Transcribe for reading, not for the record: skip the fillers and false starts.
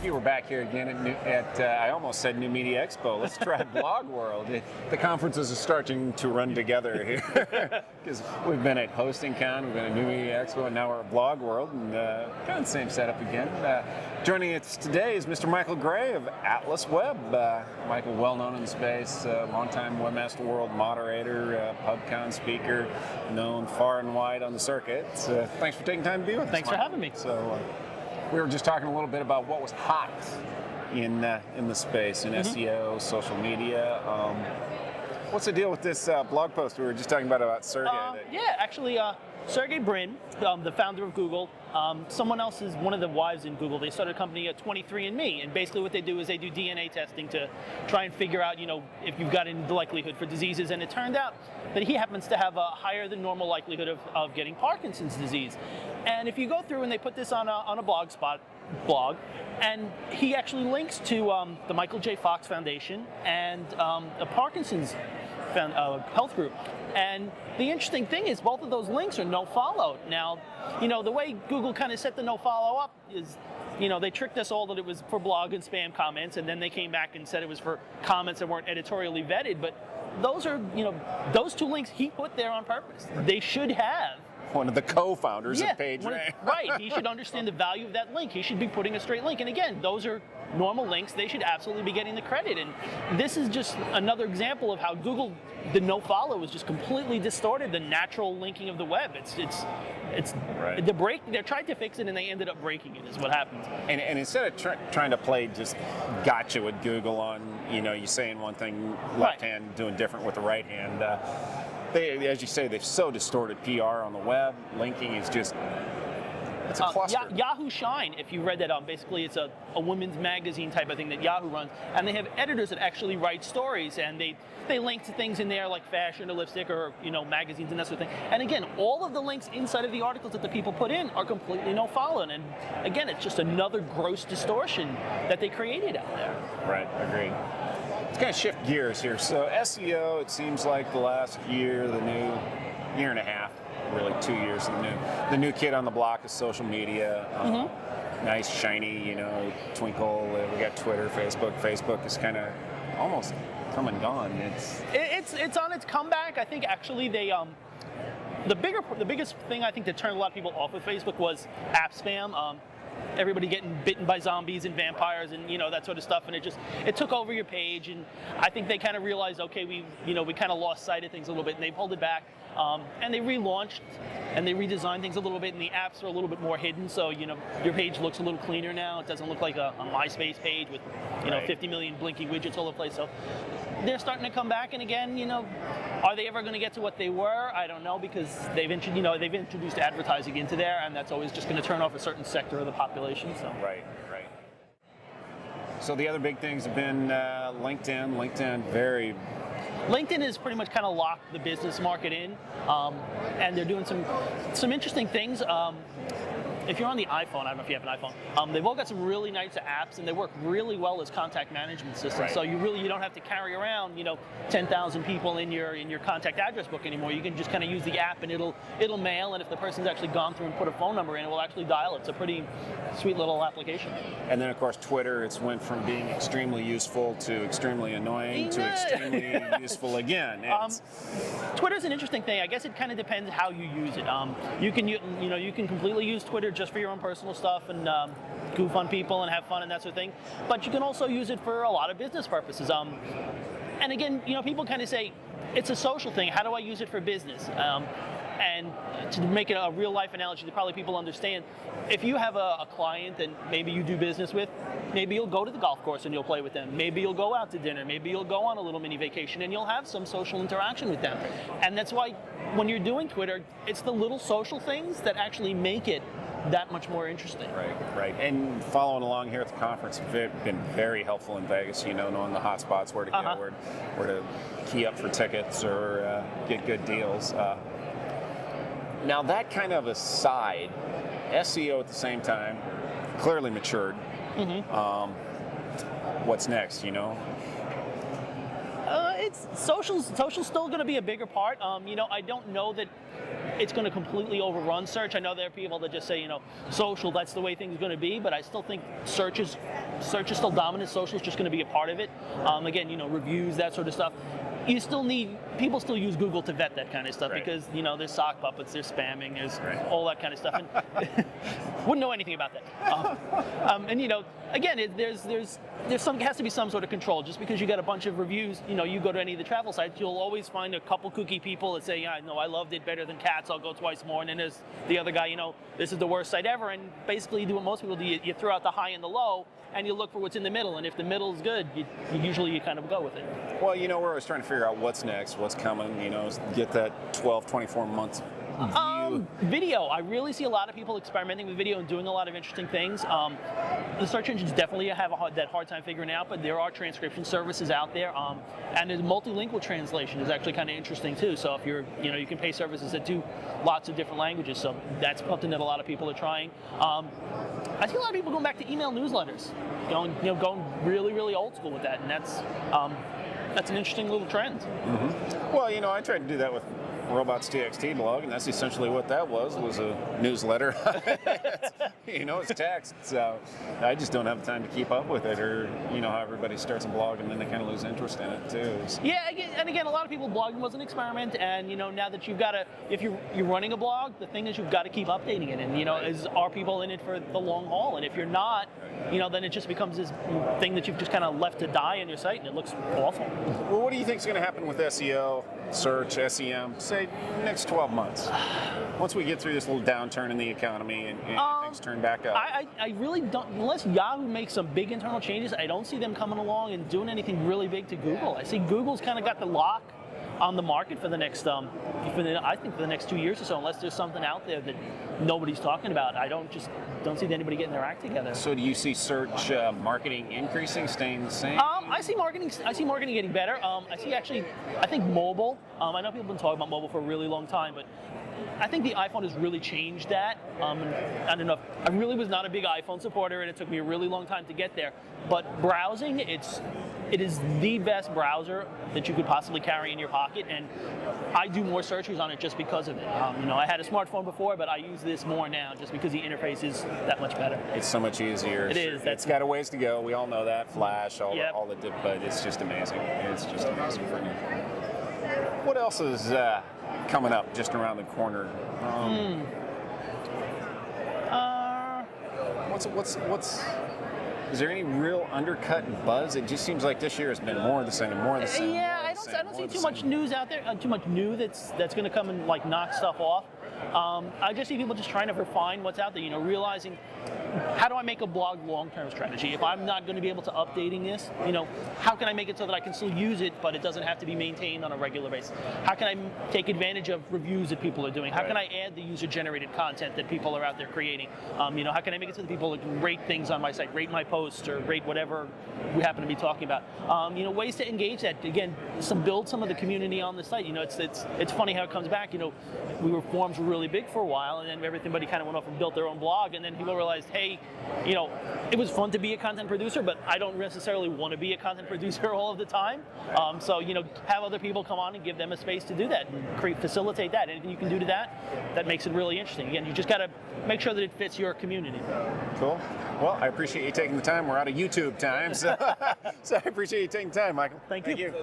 Mikey, we're back here again at I almost said New Media Expo. Let's try Blog World. The conferences are starting to run together here because we've been at HostingCon, we've been at New Media Expo, and now we're at Blog World, and kind of the same setup again. Joining us today is Mr. Michael Gray of Atlas Web. Michael, well known in the space, longtime Webmaster World moderator, PubCon speaker, known far and wide on the circuit. Thanks for taking time to be with us. Thanks for having me. So. We were just talking a little bit about what was hot in the space, in SEO, social media. What's the deal with this blog post we were just talking about Sergey? Yeah, actually, Sergey Brin, the founder of Google, someone else is one of the wives in Google. They started a company at 23andMe, and basically what they do is they do DNA testing to try and figure out, if you've got any likelihood for diseases. And it turned out that he happens to have a higher than normal likelihood of getting Parkinson's disease. And if you go through and they put this on a blog, and he actually links to the Michael J. Fox Foundation and a Parkinson's health group. And the interesting thing is both of those links are no follow. Now, the way Google kind of set the no follow up is, they tricked us all that it was for blog and spam comments, and then they came back and said it was for comments that weren't editorially vetted. But those are, those two links he put there on purpose. They should have one of the co-founders of PageRank. Right, he should understand the value of that link. He should be putting a straight link. And again, those are normal links. They should absolutely be getting the credit. And this is just another example of how Google, the no-follow, is just completely distorted the natural linking of the web. It's right. They're trying to fix it, and they ended up breaking it, is what happened. And instead of trying to play just gotcha with Google on, you saying one thing left hand, doing different with the right hand, they, as you say, they've so distorted PR on the web. Linking is just, it's a cluster. Yahoo Shine, if you read that, basically it's a women's magazine type of thing that Yahoo runs, and they have editors that actually write stories, and they link to things in there like fashion or lipstick or magazines and that sort of thing. And again, all of the links inside of the articles that the people put in are completely no follow. And again, it's just another gross distortion that they created out there. Right, agreed. Let's kind of shift gears here. So SEO, it seems like the last year, the new year and a half, really 2 years, the new kid on the block is social media. Nice, shiny, twinkle. We got Twitter, Facebook. Facebook is kind of almost come and gone. It's on its comeback. I think actually they the biggest thing I think that turned a lot of people off with Facebook was app spam. Everybody getting bitten by zombies and vampires and that sort of stuff, and it took over your page. And I think they kind of realized, okay, we kind of lost sight of things a little bit, and they pulled it back. And they relaunched and they redesigned things a little bit, and the apps are a little bit more hidden. So your page looks a little cleaner now. It doesn't look like a MySpace page with 50 million blinking widgets all over the place. So they're starting to come back. And again, are they ever going to get to what they were? I don't know, because they've introduced advertising into there, and that's always just going to turn off a certain sector of the population. So right. So the other big things have been LinkedIn. LinkedIn has pretty much kind of locked the business market in, and they're doing some interesting things. If you're on the iPhone, I don't know if you have an iPhone, they've all got some really nice apps, and they work really well as contact management systems. Right. So you don't have to carry around 10,000 people in your contact address book anymore. You can just kind of use the app, and it'll mail, and if the person's actually gone through and put a phone number in, it will actually dial it. It's a pretty sweet little application. And then of course Twitter, it's went from being extremely useful to extremely annoying to extremely useful again. Twitter's an interesting thing. I guess it kind of depends how you use it. You can completely use Twitter just for your own personal stuff and goof on people and have fun and that sort of thing. But you can also use it for a lot of business purposes. And again, people kind of say, it's a social thing. How do I use it for business? And to make it a real life analogy that probably people understand, if you have a client that maybe you do business with, maybe you'll go to the golf course and you'll play with them. Maybe you'll go out to dinner. Maybe you'll go on a little mini vacation and you'll have some social interaction with them. And that's why when you're doing Twitter, it's the little social things that actually make it that much more interesting. Right. And following along here at the conference, have been very helpful in Vegas, knowing the hot spots, where to go, where to key up for tickets or get good deals. Now that kind of aside, SEO at the same time, clearly matured. What's next, It's social's still going to be a bigger part. I don't know that it's going to completely overrun search. I know there are people that just say, social, that's the way things are going to be, but I still think search is still dominant. Social is just going to be a part of it. Again, reviews, that sort of stuff. People still use Google to vet that kind of stuff, right. because there's sock puppets, there's spamming, there's all that kind of stuff, and wouldn't know anything about that. And again, has to be some sort of control. Just because you got a bunch of reviews, you go to any of the travel sites, you'll always find a couple kooky people that say, yeah, no, I loved it better than Cats, I'll go twice more. And then there's the other guy, this is the worst site ever. And basically, you do what most people do: you throw out the high and the low, and you look for what's in the middle. And if the middle is good, you usually kind of go with it. Well, we're always trying to figure out what's next, what's coming, get that 12, 24 months view. Video. I really see a lot of people experimenting with video and doing a lot of interesting things. The search engines definitely have that hard time figuring it out, but there are transcription services out there. And there's multilingual translation is actually kind of interesting too. So if you can pay services that do lots of different languages. So that's something that a lot of people are trying. I see a lot of people going back to email newsletters, going really, really old school with that, and that's an interesting little trend. Mm-hmm. Well, I tried to do that with Robots TXT blog, and that's essentially what that was a newsletter. It's text, so I just don't have the time to keep up with it, or how everybody starts a blog and then they kind of lose interest in it too. Yeah, and again, a lot of people, blogging was an experiment, and now that you've got to, if you're running a blog, the thing is you've got to keep updating it, and are people in it for the long haul? And if you're not, then it just becomes this thing that you've just kind of left to die on your site, and it looks awful. Well, what do you think is going to happen with SEO, search, SEM, say next 12 months? Once we get through this little downturn in the economy and things turn back up. I really don't, unless Yahoo makes some big internal changes, I don't see them coming along and doing anything really big to Google. I see Google's kind of got the lock on the market for the next, I think for the next 2 years or so, unless there's something out there that nobody's talking about. I don't see anybody getting their act together. So do you see search marketing increasing, staying the same? I see marketing getting better. I think mobile. I know people have been talking about mobile for a really long time, but I think the iPhone has really changed that. I don't know. I really was not a big iPhone supporter, and it took me a really long time to get there. But browsing, it is the best browser that you could possibly carry in your pocket, and I do more searches on it just because of it. I had a smartphone before, but I use this more now just because the interface is that much better. It's so much easier. It is. It's got a ways to go. We all know that. Flash, but it's just amazing. It's just amazing for me. What else is coming up just around the corner? What's is there any real undercut buzz? It just seems like this year has been more of the same, more of the same. Yeah, I don't see too much news out there, too much new that's going to come and knock stuff off. I just see people just trying to refine what's out there, realizing, how do I make a blog long-term strategy? If I'm not going to be able to updating this, how can I make it so that I can still use it, but it doesn't have to be maintained on a regular basis? How can I take advantage of reviews that people are doing? How can I add the user-generated content that people are out there creating? How can I make it so that people can rate things on my site, rate my posts, or rate whatever we happen to be talking about? Ways to engage that. Again, build some of the community on the site. It's funny how it comes back. Forums were really big for a while, and then everybody kind of went off and built their own blog, and then people realized, hey, it was fun to be a content producer, but I don't necessarily want to be a content producer all of the time. So have other people come on and give them a space to do that and facilitate that. Anything you can do to that makes it really interesting. Again, you just got to make sure that it fits your community. Cool. Well, I appreciate you taking the time. We're out of YouTube time, so I appreciate you taking the time, Michael. Thank you.